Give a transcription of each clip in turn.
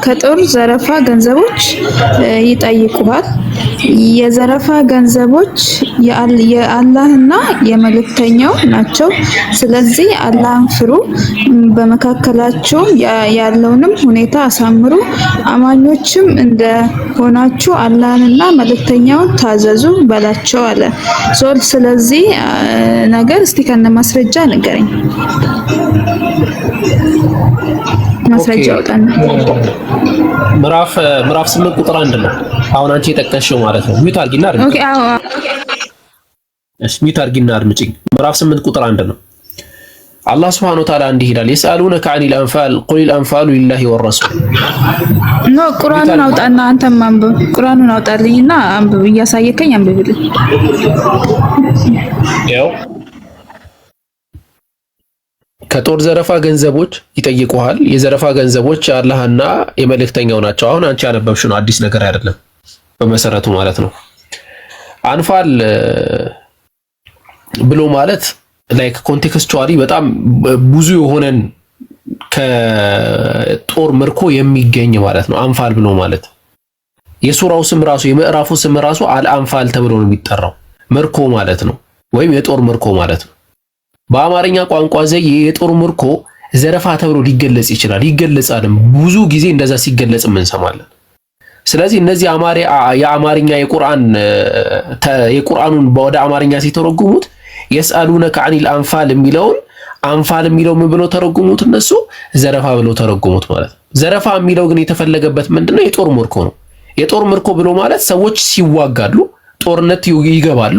ከጦር ዘረፋ ገንዘቦች ይጠይቁሃል። የዘረፋ ገንዘቦች የአላህና የመልእክተኛው ናቸው። ስለዚህ አላህን ፍሩ፣ በመካከላችሁ ያለውንም ሁኔታ አሳምሩ፣ አማኞችም እንደሆናችሁ አላህንና መልእክተኛውን ታዘዙ በላቸው አለ። ስለዚህ ነገር እስቲ ከነ ማስረጃ ንገረኝ። ማስረጃ አውጣና ምዕራፍ 8 ቁጥር 1 ነው። አሁን አንቺ የጠቀስሽው ማለት ነው። ሚውት አድርጊና አድምጪ። ኦኬ አዎ እሺ፣ ሚውት አድርጊና አድምጪ። ምዕራፍ 8 ቁጥር 1 ነው። አላህ Subhanahu Wa Ta'ala እንዲህ ይላል፣ የሰአሉነከ ዐኒል አንፋል ቁሊል አንፋሉ ሊላሂ ወረሱል። ኖ ቁርአኑን አውጣና አንተም አንብብ። ቁርአኑን አውጣልኝና አንብብ፣ እያሳየከኝ አንብብልኝ። ያው ከጦር ዘረፋ ገንዘቦች ይጠይቁሃል። የዘረፋ ገንዘቦች አላህና የመልእክተኛው ናቸው። አሁን አንቺ ያነበብሽው ነው፣ አዲስ ነገር አይደለም በመሰረቱ ማለት ነው። አንፋል ብሎ ማለት ላይክ ኮንቴክስቹዋሊ በጣም ብዙ የሆነን ከጦር ምርኮ የሚገኝ ማለት ነው። አንፋል ብሎ ማለት የሱራው ስም ራሱ የምዕራፉ ስም ራሱ አልአንፋል ተብሎ ነው የሚጠራው። ምርኮ ማለት ነው፣ ወይም የጦር ምርኮ ማለት ነው። በአማርኛ ቋንቋ ዘይ የጦር ምርኮ ዘረፋ ተብሎ ሊገለጽ ይችላል፣ ይገለጻልም። ብዙ ጊዜ እንደዛ ሲገለጽ እንሰማለን። ስለዚህ እነዚህ የአማርኛ የቁርአኑን ወደ አማርኛ ሲተረጉሙት የስአሉነከ ዐኒል አንፋል የሚለውን አንፋል የሚለው ምን ብለው ተረጉሙት? እነሱ ዘረፋ ብለው ተረጉሙት ማለት ነው። ዘረፋ የሚለው ግን የተፈለገበት ምንድነው? የጦር ምርኮ ነው። የጦር ምርኮ ብሎ ማለት ሰዎች ሲዋጋሉ ጦርነት ይገባሉ።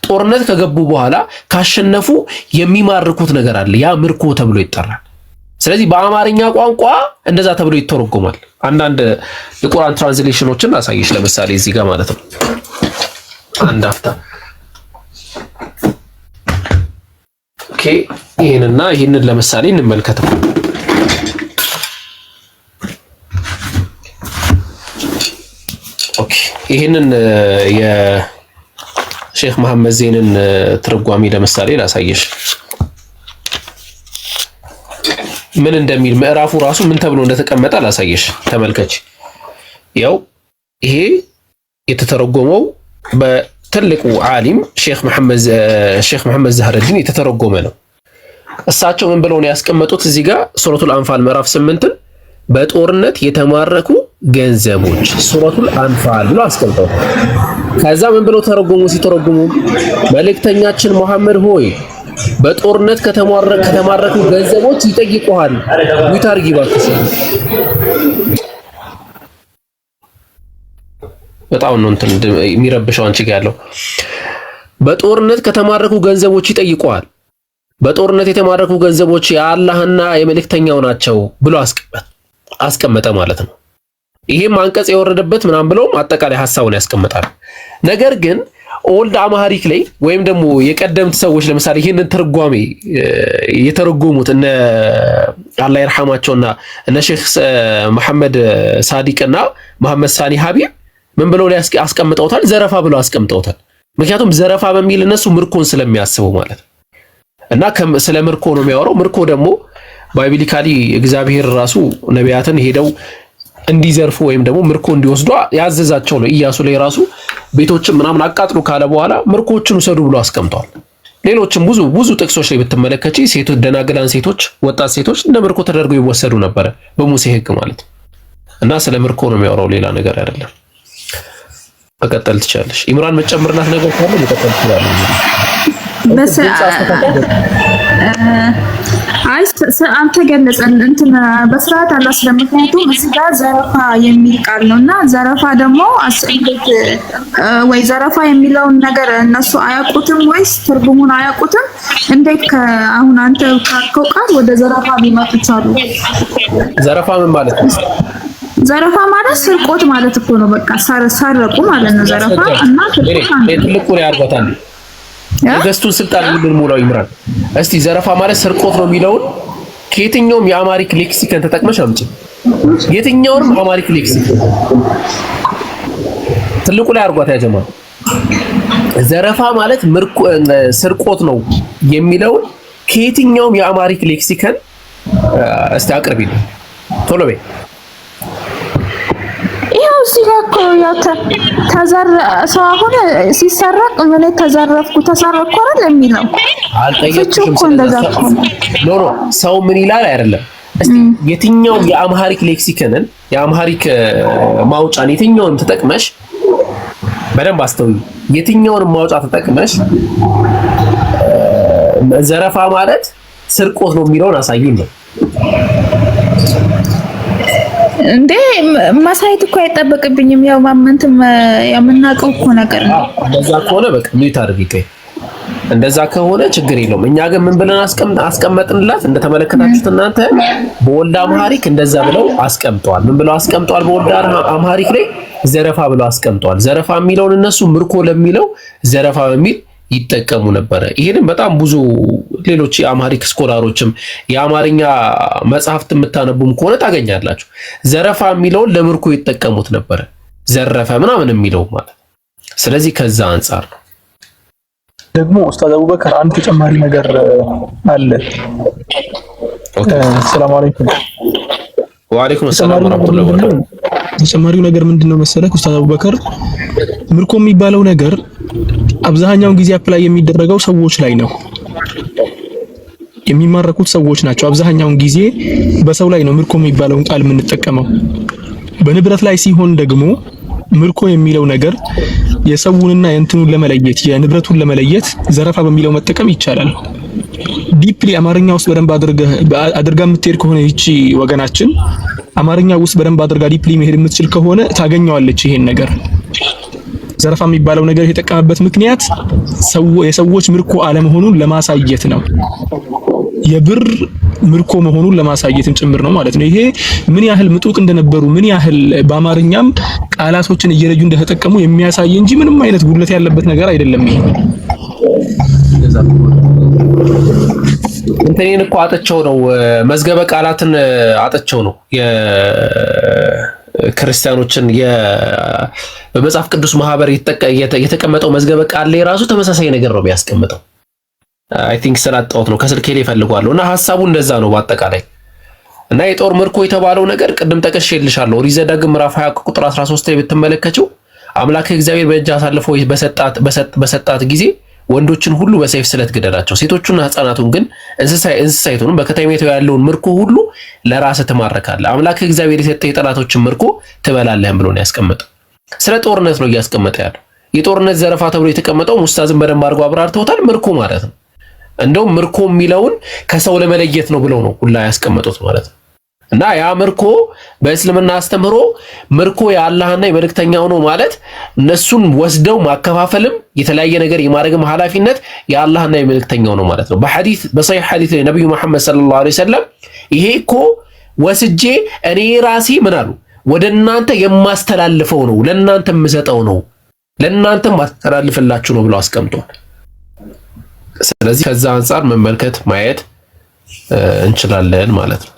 ጦርነት ከገቡ በኋላ ካሸነፉ የሚማርኩት ነገር አለ። ያ ምርኮ ተብሎ ይጠራል። ስለዚህ በአማርኛ ቋንቋ እንደዛ ተብሎ ይተረጎማል። አንዳንድ የቁርአን ትራንስሌሽኖችን አሳይሽ፣ ለምሳሌ እዚህ ጋር ማለት ነው። አንድ አፍታ ኦኬ፣ ይሄንን ለምሳሌ እንመልከተው። ኦኬ፣ ይሄንን ሼክ መሐመድ ዜንን ትርጓሜ ለምሳሌ ላሳየሽ ምን እንደሚል ምዕራፉ ራሱ ምን ተብሎ እንደተቀመጠ ላሳየሽ። ተመልከች። ያው ይሄ የተተረጎመው በትልቁ ዓሊም ሼክ መሐመድ ዘህረዲን የተተረጎመ ነው። እሳቸው ምን ብለው ነው ያስቀመጡት? እዚህ ጋር ሱረቱል አንፋል ምዕራፍ 8ን በጦርነት የተማረኩ ገንዘቦች ሱረቱል አንፋል ብለው አስቀምጠው ከዛ ምን ብለው ተረጎሙ? ሲተረጉሙ መልእክተኛችን መሐመድ ሆይ በጦርነት ከተማረኩ ገንዘቦች ይጠይቁሃል። ዊታርጊ ባክስ በጣም ነው እንትን የሚረብሸው አንቺ ጋር ያለው። በጦርነት ከተማረኩ ገንዘቦች ይጠይቁሃል። በጦርነት የተማረኩ ገንዘቦች የአላህና የመልእክተኛው ናቸው ብሎ አስቀመጠ ማለት ነው። ይሄም አንቀጽ የወረደበት ምናምን ብለውም አጠቃላይ ሐሳቡን ያስቀምጣል። ነገር ግን ኦልድ አማሪክ ላይ ወይም ደግሞ የቀደምት ሰዎች ለምሳሌ ይሄንን ትርጓሜ የተረጎሙት እነ አላህ ይርሐማቸውና እነ ሼክ መሐመድ ሳዲቅና መሐመድ ሳኒ ሀቢብ ምን ብለው ላይ አስቀምጠውታል? ዘረፋ ብለው አስቀምጠውታል። ምክንያቱም ዘረፋ በሚል እነሱ ምርኮን ስለሚያስቡ ማለት እና ስለ ምርኮ ነው የሚያወራው። ምርኮ ደግሞ ባይብሊካሊ እግዚአብሔር ራሱ ነቢያትን ሄደው እንዲዘርፉ ወይም ደግሞ ምርኮ እንዲወስዱ ያዘዛቸው ነው። ኢያሱ ላይ ራሱ ቤቶችን ምናምን አቃጥሉ ካለ በኋላ ምርኮችን ውሰዱ ብሎ አስቀምጧል። ሌሎችም ብዙ ጥቅሶች ላይ ብትመለከቺ ሴቶች፣ ደናግላን ሴቶች፣ ወጣት ሴቶች እንደ ምርኮ ተደርገው ይወሰዱ ነበረ በሙሴ ሕግ ማለት እና ስለ ምርኮ ነው የሚያወራው፣ ሌላ ነገር አይደለም። መቀጠል ትችላለሽ። ኢምራን መጨመርላት ነገር ካለ መቀጠል ትችላለሽ። አንተ ገለጸን እንትን በስርዓት አላስለም። ምክንያቱም እዚህ ጋር ዘረፋ የሚል ቃል ነውና ዘረፋ ደግሞ አስእንዴት ወይ ዘረፋ የሚለውን ነገር እነሱ አያውቁትም ወይስ ትርጉሙን አያውቁትም? እንዴት አሁን አንተ ካልከው ቃል ወደ ዘረፋ ሊመጡ ቻሉ? ዘረፋ ምን ማለት ነው? ዘረፋ ማለት ስርቆት ማለት እኮ ነው። በቃ ሰረቁ ማለት ነው ዘረፋ እና ትልቁ ላይ አርጋታል የገስቱን ስልጣን ምን ሙላው ይምራል። እስቲ ዘረፋ ማለት ስርቆት ነው የሚለውን ከየትኛውም የአማሪክ ሌክሲከን ተጠቅመሽ አምጪ። የትኛውንም አማሪክ ሌክሲከን ትልቁ ላይ አርጓት ያጀማ። ዘረፋ ማለት ስርቆት ነው የሚለውን ከየትኛውም የአማሪክ ሌክሲከን እስቲ አቅርቢልኝ። ቶሎ በይ። ይኸው እዚህ ጋር እኮ ያው ሰው አሁን ሲሰረቅ ምን ተሰረቅኩ አይደል የሚለው አልጠየቅሽም። እንደዛ ኖ ሰው ምን ይላል አይደለም። እስቲ የትኛው የአምሃሪክ ሌክሲከንን የአምሃሪክ ማውጫን የትኛውን ተጠቅመሽ በደንብ አስተውይ። የትኛውን ማውጫ ተጠቅመሽ ዘረፋ ማለት ስርቆት ነው የሚለውን አሳዩን ነው እንዴ? ማሳየት እኮ አይጠበቅብኝም። ያው ማመንትም የምናውቀው እኮ ነገር ነው። እንደዛ ከሆነ በቃ ሚዩት አድርጊ። እንደዛ ከሆነ ችግር የለውም። እኛ ግን ምን ብለን አስቀመጥንላት? እንደተመለከታችሁት እናንተ በወልደ አምሃሪክ እንደዛ ብለው አስቀምጠዋል። ምን ብለው አስቀምጠዋል? በወልደ አምሃሪክ ላይ ዘረፋ ብለው አስቀምጠዋል። ዘረፋ የሚለውን እነሱ ምርኮ ለሚለው ዘረፋ በሚል ይጠቀሙ ነበረ። ይሄንን በጣም ብዙ ሌሎች የአምሃሪክ ስኮላሮችም የአማርኛ መጽሐፍት የምታነቡም ከሆነ ታገኛላችሁ። ዘረፋ የሚለውን ለምርኮ ይጠቀሙት ነበረ። ዘረፈ ምናምን የሚለው ማለት። ስለዚህ ከዛ አንጻር ነው። ደግሞ ኡስታዝ አቡበከር አንድ ተጨማሪ ነገር አለ። ሰላም አለይኩም። ወአለይኩም ሰላም ወራህመቱላሂ ወበረካቱ። ተጨማሪው ነገር ምንድነው መሰለህ ኡስታዝ አቡበከር፣ ምርኮ የሚባለው ነገር አብዛኛውን ጊዜ አፕላይ የሚደረገው ሰዎች ላይ ነው። የሚማረኩት ሰዎች ናቸው። አብዛኛውን ጊዜ በሰው ላይ ነው ምርኮ የሚባለውን ቃል የምንጠቀመው። በንብረት ላይ ሲሆን ደግሞ ምርኮ የሚለው ነገር የሰውንና የእንትኑን ለመለየት የንብረቱን ለመለየት ዘረፋ በሚለው መጠቀም ይቻላል። ዲፕሊ አማርኛ ውስጥ በደንብ አድርጋ የምትሄድ ከሆነ ይቺ ወገናችን አማርኛ ውስጥ በደንብ አድርጋ ዲፕሊ መሄድ የምትችል ከሆነ ታገኘዋለች። ይሄን ነገር ዘረፋ የሚባለው ነገር የተጠቀመበት ምክንያት የሰዎች ምርኮ አለመሆኑን ለማሳየት ነው። የብር ምርኮ መሆኑን ለማሳየትም ጭምር ነው ማለት ነው። ይሄ ምን ያህል ምጡቅ እንደነበሩ ምን ያህል በአማርኛም ቃላቶችን እየለዩ እንደተጠቀሙ የሚያሳይ እንጂ ምንም አይነት ጉድለት ያለበት ነገር አይደለም። ይሄ እንትኔን እኮ አጥቸው ነው መዝገበ ቃላትን አጥቸው ነው የክርስቲያኖችን በመጽሐፍ ቅዱስ ማህበር የተቀመጠው መዝገበ ቃል ላይ ራሱ ተመሳሳይ ነገር ነው የሚያስቀምጠው። አይ ቲንክ ስላጣሁት ነው ከስልኬ ላይ ፈልጓለሁ እና ሐሳቡ እንደዛ ነው በአጠቃላይ። እና የጦር ምርኮ የተባለው ነገር ቅድም ጠቅሼልሻለሁ። ኦሪት ዘዳግም ምዕራፍ 20 ቁጥር 13 ላይ ብትመለከቱ አምላክ እግዚአብሔር በእጅ አሳልፎ በሰጣት ጊዜ ወንዶችን ሁሉ በሰይፍ ስለት ግደላቸው፣ ሴቶቹና ህፃናቱን ግን እንስሳይቱን በከተማይቱ ያለውን ምርኮ ሁሉ ለራስህ ትማርካለህ፣ አምላክ እግዚአብሔር የሰጠህ የጠላቶችን ምርኮ ትበላለህም ብሎ ነው ያስቀመጠው። ስለ ጦርነት ነው እያስቀመጠ ያለው። የጦርነት ዘረፋ ተብሎ የተቀመጠው ሙስታዝን በደንብ አድርጎ አብራርተውታል። ምርኮ ማለት ነው። እንደውም ምርኮ የሚለውን ከሰው ለመለየት ነው ብለው ነው ሁላ ያስቀመጡት ማለት ነው። እና ያ ምርኮ በእስልምና አስተምህሮ ምርኮ የአላህና የመልእክተኛው ነው ማለት እነሱን ወስደው ማከፋፈልም የተለያየ ነገር የማድረግም ኃላፊነት የአላህና የመልእክተኛው ነው ማለት ነው። በሐዲስ በሰሒህ ሐዲስ ላይ ነብዩ መሐመድ ሰለላሁ ዐለይሂ ወሰለም ይሄ እኮ ወስጄ እኔ ራሴ ምን አሉ ወደ እናንተ የማስተላልፈው ነው፣ ለእናንተ የምሰጠው ነው፣ ለእናንተ ማስተላልፍላችሁ ነው ብለው አስቀምጧል። ስለዚህ ከዛ አንፃር መመልከት ማየት እንችላለን ማለት ነው።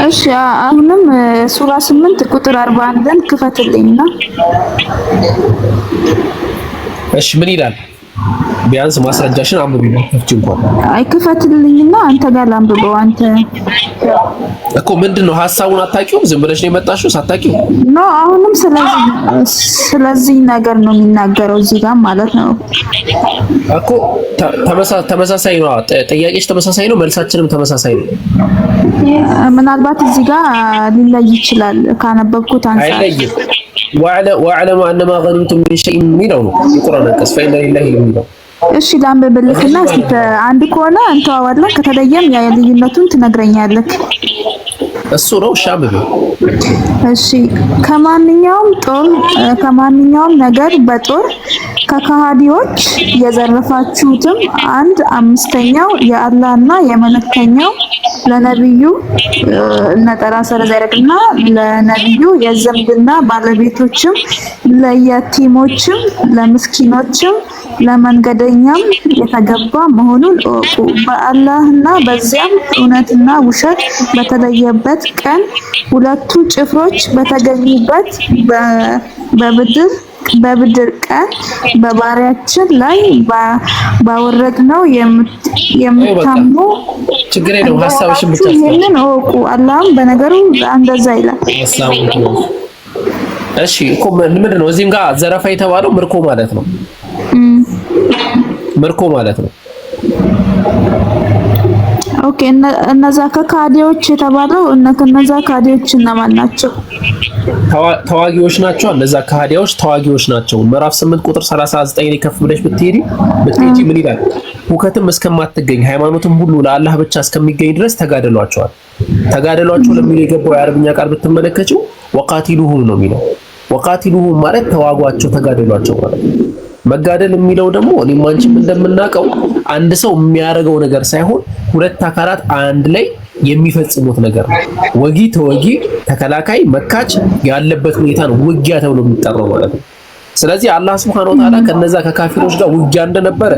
እሺ አሁንም ሱራ 8 ቁጥር 41ን ክፈትልኝና። እሺ ምን ይላል? ቢያንስ ማስረጃሽን አንብቢ ከፍቺ እንኳን አይ ክፈትልኝና አንተ ጋር ላንብበው። አንተ እኮ ምንድነው ሐሳቡን አታውቂውም? ዝም ብለሽ ነው የመጣሽው ሳታውቂው? ኖ አሁንም ስለዚህ ነገር ነው የሚናገረው እዚህ ጋር ማለት ነው እኮ ተመሳሳይ ነው። ጥያቄሽ ተመሳሳይ ነው፣ መልሳችንም ተመሳሳይ ነው። ምናልባት እዚህ ጋር ሊለይ ይችላል ካነበብኩት አንፃር። አይለይም። ወአዕለሙ አነማ ገኒምቱም ሚን ሸይኢን የሚለው ነው የቁርአን አንቀጽ ፈኢነ ሊላሂ የሚለው። እሺ ላንብብልክና እስኪ አንድ ከሆነ እንተዋዋለን፣ ከተለየም ያ ልዩነቱን ትነግረኛለህ። እሱ ነው ሻምብ። እሺ ከማንኛውም ነገር በጦር ከከሃዲዎች የዘረፋችሁትም 1/5 የአላህና የመልእክተኛው ለነብዩ ነጠላ ሰረዝ ያደርግና ለነብዩ የዝምድና ባለቤቶችም ለየቲሞችም ለምስኪኖችም ለመንገደኛም የተገባ መሆኑን እወቁ። በአላህና በዚያም እውነትና ውሸት በተለየበት ቀን ሁለቱ ጭፍሮች በተገኙበት በብድር ቀን በባሪያችን ላይ ባወረድነው የምታምኑ ችግር የለውም። ሐሳብሽን ብቻ ይሄንን እወቁ። አላህም በነገሩ እንደዛ ይላል። እሺ እኮ ምንድን ነው እዚህም ጋር ዘረፋ የተባለው ምርኮ ማለት ነው። ምርኮ ማለት ነው። ኦኬ እነዛ ከካዲዎች የተባለው እነዛ ካዲዎች እነማን ናቸው? ተዋጊዎች ናቸው። እነዛ ካዲዎች ተዋጊዎች ናቸው። ምዕራፍ 8 ቁጥር 39 ላይ ከፍ ብለሽ ብትሄጂ ምን ይላል? ሁከትም እስከማትገኝ ሃይማኖትም ሁሉ ለአላህ ብቻ እስከሚገኝ ድረስ ተጋደሏቸዋል። ተጋደሏቸው ለሚለው የገባው የአረብኛ ቃል ብትመለከችው ወቃቲሉሁም ነው የሚለው። ወቃቲሉሁም ማለት ተዋጓቸው፣ ተጋደሏቸው ማለት ነው። መጋደል የሚለው ደግሞ እኔም አንቺም እንደምናውቀው አንድ ሰው የሚያደርገው ነገር ሳይሆን ሁለት አካላት አንድ ላይ የሚፈጽሙት ነገር ነው። ወጊ ተወጊ፣ ተከላካይ መካች ያለበት ሁኔታ ነው ውጊያ ተብሎ የሚጠራው ማለት ነው። ስለዚህ አላህ Subhanahu Wa Ta'ala ከነዛ ከካፊሮች ጋር ውጊያ እንደነበረ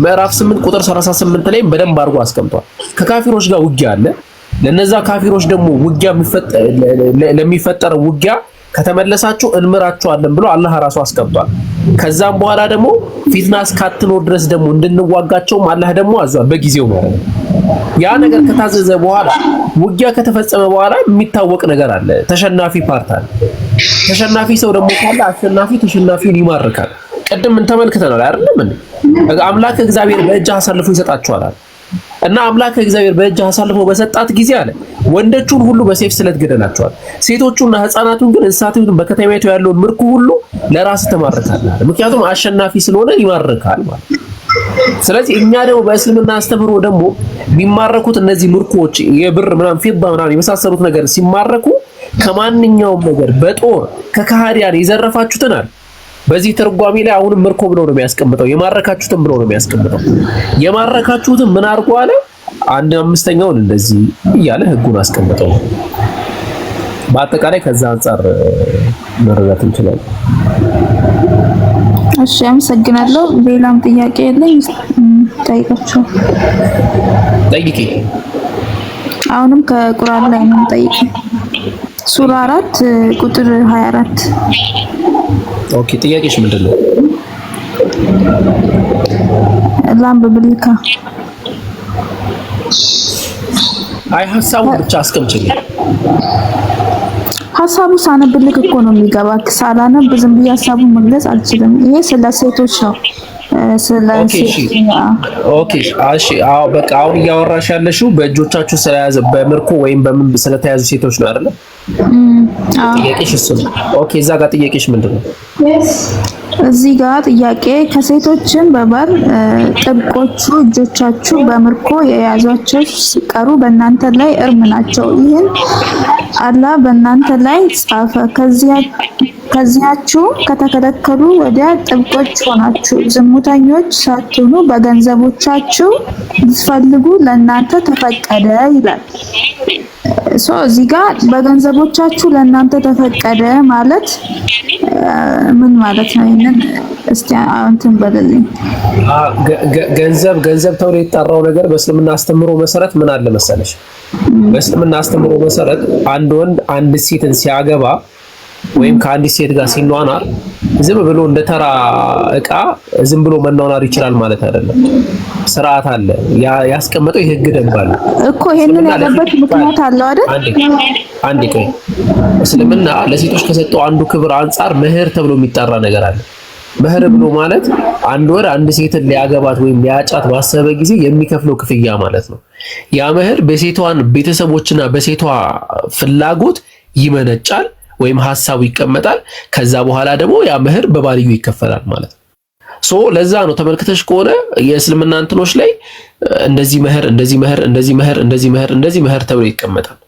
ምዕራፍ 8 ቁጥር 38 ላይ በደንብ አድርጎ አስቀምጧል። ከካፊሮች ጋር ውጊያ አለ። ለነዛ ካፊሮች ደግሞ ውጊያ ለሚፈጠረው ውጊያ ከተመለሳችሁ እንምራችኋለን ብሎ አላህ ራሱ አስቀምጧል። ከዛም በኋላ ደግሞ ፊትና እስካትኖር ድረስ ደግሞ እንድንዋጋቸውም አላህ ደግሞ አዟል በጊዜው ማለት ነው። ያ ነገር ከታዘዘ በኋላ ውጊያ ከተፈጸመ በኋላ የሚታወቅ ነገር አለ። ተሸናፊ ፓርት አለ። ተሸናፊ ሰው ደግሞ ካለ አሸናፊ ተሸናፊውን ይማርካል። ቅድም ምን ተመልክተናል አይደለም እንዴ? አምላክ እግዚአብሔር በእጅ አሳልፎ ይሰጣችኋል እና አምላክ እግዚአብሔር በእጅ አሳልፎ በሰጣት ጊዜ አለ ወንዶቹን ሁሉ በሰይፍ ስለት ገደላቸዋል። ሴቶቹና ህፃናቱን ግን እንስሳቱን በከተማይቱ ያለውን ምርኮ ሁሉ ለራስ ተማርካል። ምክንያቱም አሸናፊ ስለሆነ ይማርካል ማለት ነው። ስለዚህ እኛ ደግሞ በእስልምና አስተምህሮ ደግሞ የሚማረኩት እነዚህ ምርኮች የብር ምናምን ፊዳ ምናምን የመሳሰሉት ነገር ሲማረኩ ከማንኛውም ነገር በጦር ከካህዲያን የዘረፋችሁትን አለ በዚህ ትርጓሜ ላይ አሁንም ምርኮ ብሎ ነው የሚያስቀምጠው። የማረካችሁትን ብሎ ነው የሚያስቀምጠው። የማረካችሁትን ምን አድርጎ አለ? 1/5ኛውን እንደዚህ እያለ ህጉን አስቀምጠው። በአጠቃላይ ከዛ አንፃር መረዳት እንችላለን። እሺ አመሰግናለሁ። ሌላም ጥያቄ የለኝ። ጠይቃችሁ ጠይቂ። አሁንም ከቁርአን ላይ ነው ጠይቂ። ሱራ 4 ቁጥር 24። ኦኬ ጥያቄሽ ምንድነው? ላምብልካ አይ ሐሳቡን ብቻ አስቀምጪልኝ። ሐሳቡ ሳነብልክ እኮ ነው የሚገባክ። ሳላነብ ዝም ብዬ ሐሳቡን መግለጽ አልችልም። ይሄ ስለ ሴቶች ነው። ኦኬ እሺ። አዎ በቃ አሁን እያወራሽ ያለሽው በእጆቻችሁ ስለያዘ በምርኮ ወይም በምን ስለተያዙ ሴቶች ነው አይደል? ጥያቄሽ እሱ ነው። ኦኬ እዛ ጋር ጥያቄሽ ምንድነው? እዚህ ጋር ጥያቄ ከሴቶችን በባል ጥብቆቹ እጆቻችሁ በምርኮ የያዟቸው ሲቀሩ በእናንተ ላይ እርም ናቸው። ይህን አላህ በእናንተ ላይ ጻፈ። ከዚያችሁ ከተከለከሉ ወዲያ ጥብቆች ሆናችሁ ዝሙተኞች ሳትሆኑ በገንዘቦቻችሁ ልትፈልጉ ለእናንተ ተፈቀደ ይላል። እዚህ ጋር በገንዘቦቻችሁ ለእናንተ ተፈቀደ ማለት ምን ማለት ነው? ይሄንን እስቲ እንትን በልልኝ። ገንዘብ ተብሎ የጠራው ነገር በእስልምና አስተምሮ መሰረት ምን አለ መሰለሽ? በእስልምና አስተምሮ መሰረት አንድ ወንድ አንድ ሴትን ሲያገባ ወይም ከአንዲት ሴት ጋር ሲኗኗር ዝም ብሎ እንደ ተራ እቃ ዝም ብሎ መኗኗር ይችላል ማለት አይደለም። ስርዓት አለ፣ ያስቀመጠው የህግ ደንብ አለ እኮ። ይሄንን ያለበት ምክንያት አለው አይደል? አንዴ ቆይ። እስልምና ለሴቶች ከሰጠው አንዱ ክብር አንፃር መህር ተብሎ የሚጠራ ነገር አለ። መህር ብሎ ማለት አንድ ወር አንድ ሴትን ሊያገባት ወይም ሊያጫት ባሰበ ጊዜ የሚከፍለው ክፍያ ማለት ነው። ያ መህር በሴቷን ቤተሰቦችና በሴቷ ፍላጎት ይመነጫል ወይም ሐሳቡ ይቀመጣል። ከዛ በኋላ ደግሞ ያ መህር በባልዩ ይከፈላል ማለት ነው። ለዛ ነው ተመልክተሽ ከሆነ የእስልምና እንትኖች ላይ እንደዚህ መህር እንደዚህ መህር እንደዚህ መህር እንደዚህ መህር እንደዚህ መህር ተብሎ ይቀመጣል።